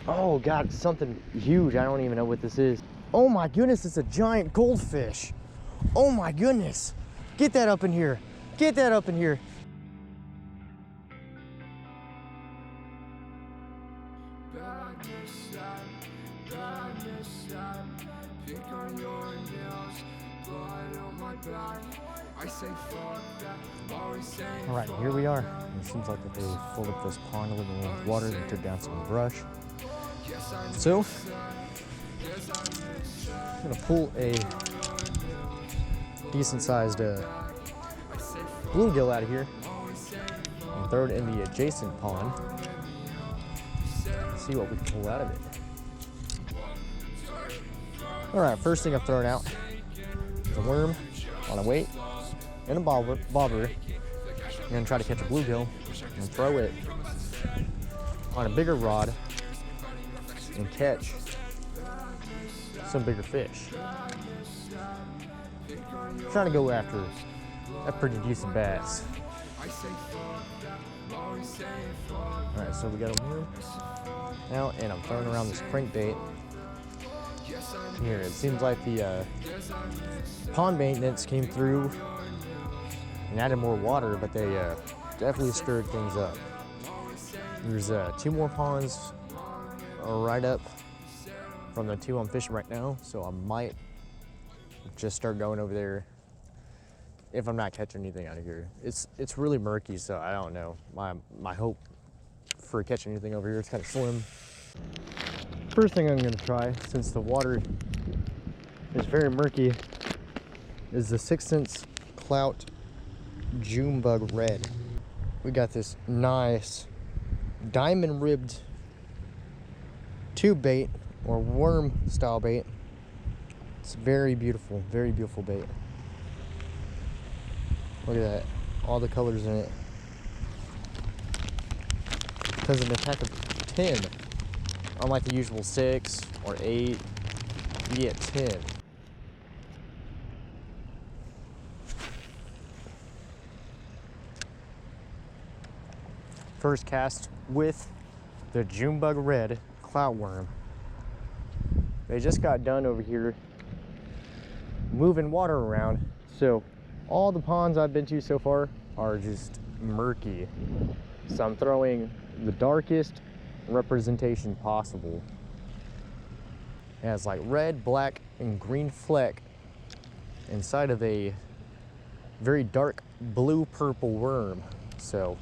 Oh God, it's something huge. I don't even know what this is. Oh my goodness, it's a giant goldfish. Oh my goodness. Get that up in here. Get that up in here. All right, here we are. It seems like that they filled up this pond a little bit with water and took down some brush. So, I'm gonna pull a decent-sized bluegill out of here and throw it in the adjacent pond. See what we can pull out of it. All right, first thing I'm throwing out is a worm on a weight and a bobber. I'm gonna try to catch a bluegill and throw it on a bigger rod and catch some bigger fish. I'm trying to go after a pretty decent bass. All right, so we got a worm now, and I'm throwing around this crankbait. Here, it seems like the pond maintenance came through and added more water, but they definitely stirred things up. There's 2 more ponds right up from the 2 I'm fishing right now, so I might just start going over there if I'm not catching anything out of here. It's really murky, so I don't know. My hope for catching anything over here is kind of slim. First thing I'm gonna try, since the water is very murky, is the 6th Sense Clout June Bug Red. We got this nice diamond ribbed tube bait or worm style bait. It's very beautiful bait. Look at that, all the colors in it. Because of an attack of 10. Unlike the usual 6 or 8, you get 10. First cast with the June Bug Red clout worm. They just got done over here moving water around, so all the ponds I've been to so far are just murky. So I'm throwing the darkest representation possible. It has like red, black, and green fleck inside of a very dark blue-purple worm. So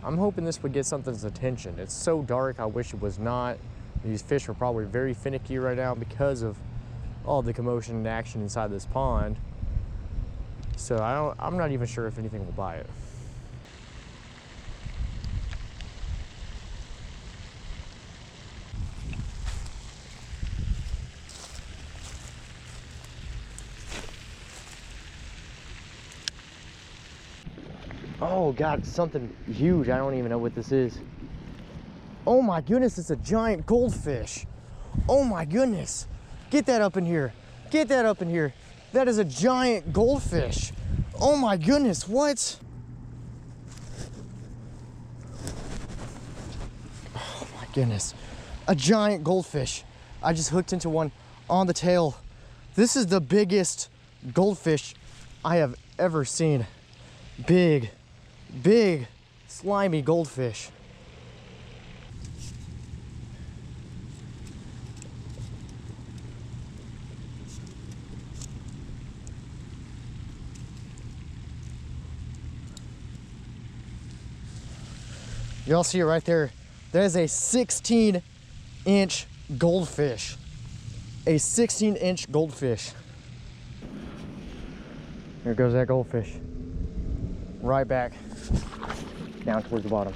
I'm hoping this would get something's attention. It's so dark, I wish it was not. These fish are probably very finicky right now because of all the commotion and action inside this pond. So I'm not even sure if anything will bite. Oh God, it's something huge. I don't even know what this is. Oh my goodness, it's a giant goldfish. Oh my goodness. Get that up in here. Get that up in here. That is a giant goldfish. Oh my goodness, what? Oh my goodness. A giant goldfish. I just hooked into one on the tail. This is the biggest goldfish I have ever seen. Big, slimy goldfish. Y'all see it right there. That is a 16-inch goldfish. A 16-inch goldfish. There goes that goldfish. Right back down towards the bottom.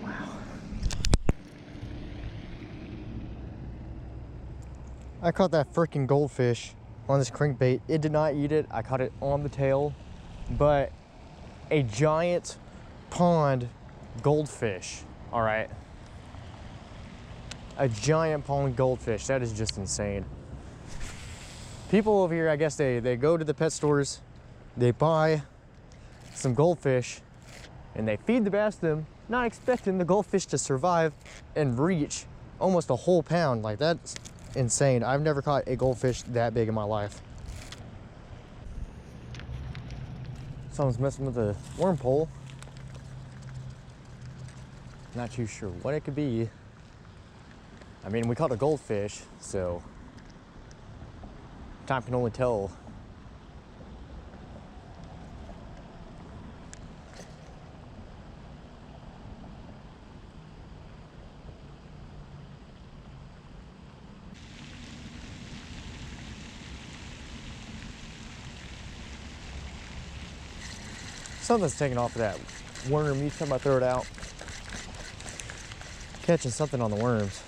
Wow. I caught that freaking goldfish on this crankbait. It did not eat it. I caught it on the tail, but a giant pond goldfish, all right? A giant pond goldfish, that is just insane. People over here, I guess they go to the pet stores, they buy some goldfish, and they feed the bass to them, not expecting the goldfish to survive and reach almost a whole pound. Like, that's insane. I've never caught a goldfish that big in my life. Someone's messing with the worm pole. Not too sure what it could be. I mean, we caught a goldfish, so time can only tell. Something's taking off of that worm. Each time I throw it out, catching something on the worms.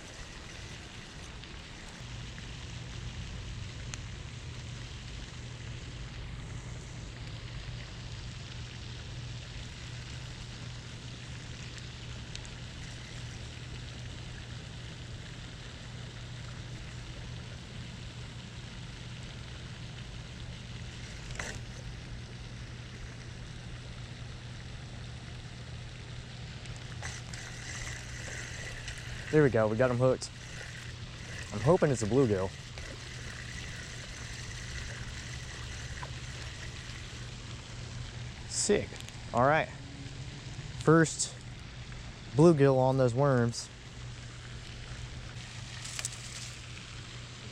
There we go, we got him hooked. I'm hoping it's a bluegill. Sick. All right. First bluegill on those worms.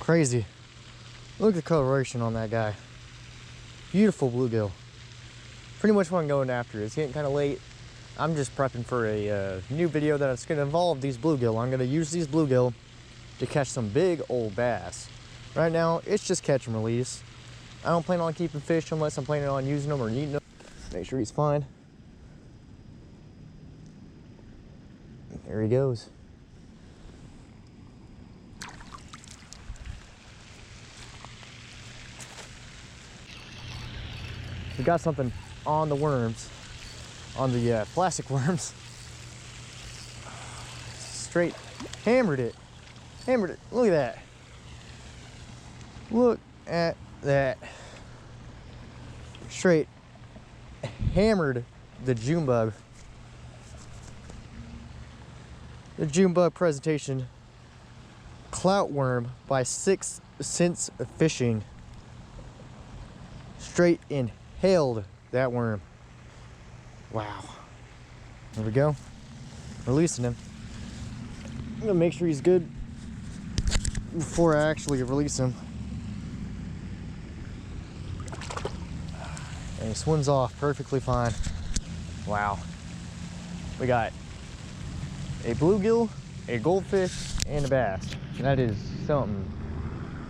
Crazy. Look at the coloration on that guy. Beautiful bluegill. Pretty much what I'm going after. It's getting kind of late. I'm just prepping for a new video that's going to involve these bluegill. I'm going to use these bluegill to catch some big old bass. Right now, it's just catch and release. I don't plan on keeping fish unless I'm planning on using them or eating them. Make sure he's fine. There he goes. We got something on the worms. On the plastic worms. Straight hammered it. Hammered it. Look at that. Look at that. Straight hammered the June bug. The June bug presentation. Clout worm by 6 Cents Fishing. Straight inhaled that worm. Wow. There we go. Releasing him. I'm gonna make sure he's good before I actually release him. And he swims off perfectly fine. Wow. We got a bluegill, a goldfish, and a bass. That is something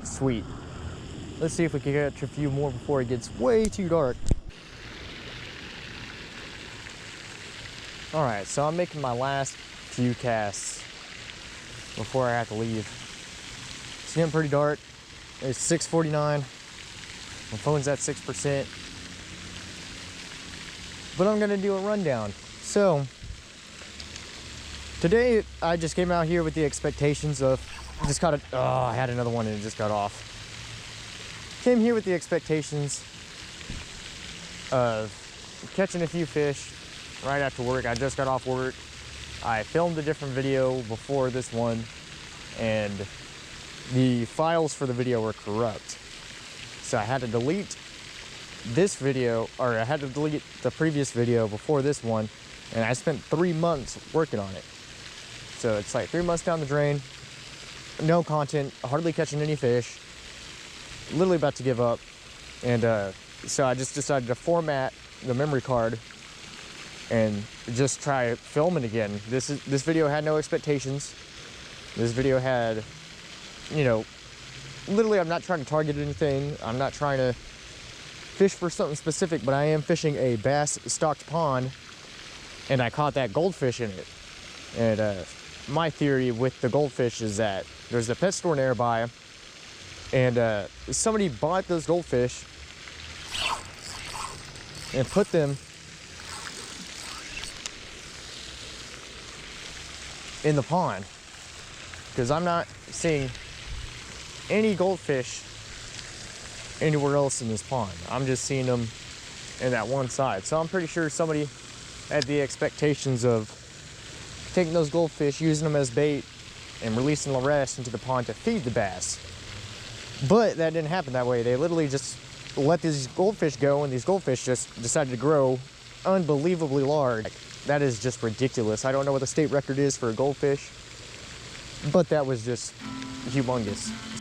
sweet. Let's see if we can catch a few more before it gets way too dark. All right, so I'm making my last few casts before I have to leave. It's getting pretty dark. It's 6:49. My phone's at 6%. But I'm gonna do a rundown. So, today I just came out here with the expectations of, just caught oh, I had another one and it just got off. Came here with the expectations of catching a few fish right after work. I just got off work. I filmed a different video before this one, and the files for the video were corrupt. So I had to delete this video, or I had to delete the previous video before this one, and I spent 3 months working on it. So it's like 3 months down the drain, no content, hardly catching any fish, literally about to give up. And so I just decided to format the memory card and just try filming again. This video had no expectations. This video had, you know, literally I'm not trying to target anything. I'm not trying to fish for something specific, but I am fishing a bass stocked pond, and I caught that goldfish in it. And my theory with the goldfish is that there's a pet store nearby, and somebody bought those goldfish and put them in the pond, because I'm not seeing any goldfish anywhere else in this pond. I'm just seeing them in that one side. So I'm pretty sure somebody had the expectations of taking those goldfish, using them as bait, and releasing the rest into the pond to feed the bass. But that didn't happen that way. They literally just let these goldfish go, and these goldfish just decided to grow unbelievably large. That is just ridiculous. I don't know what the state record is for a goldfish, but that was just humongous.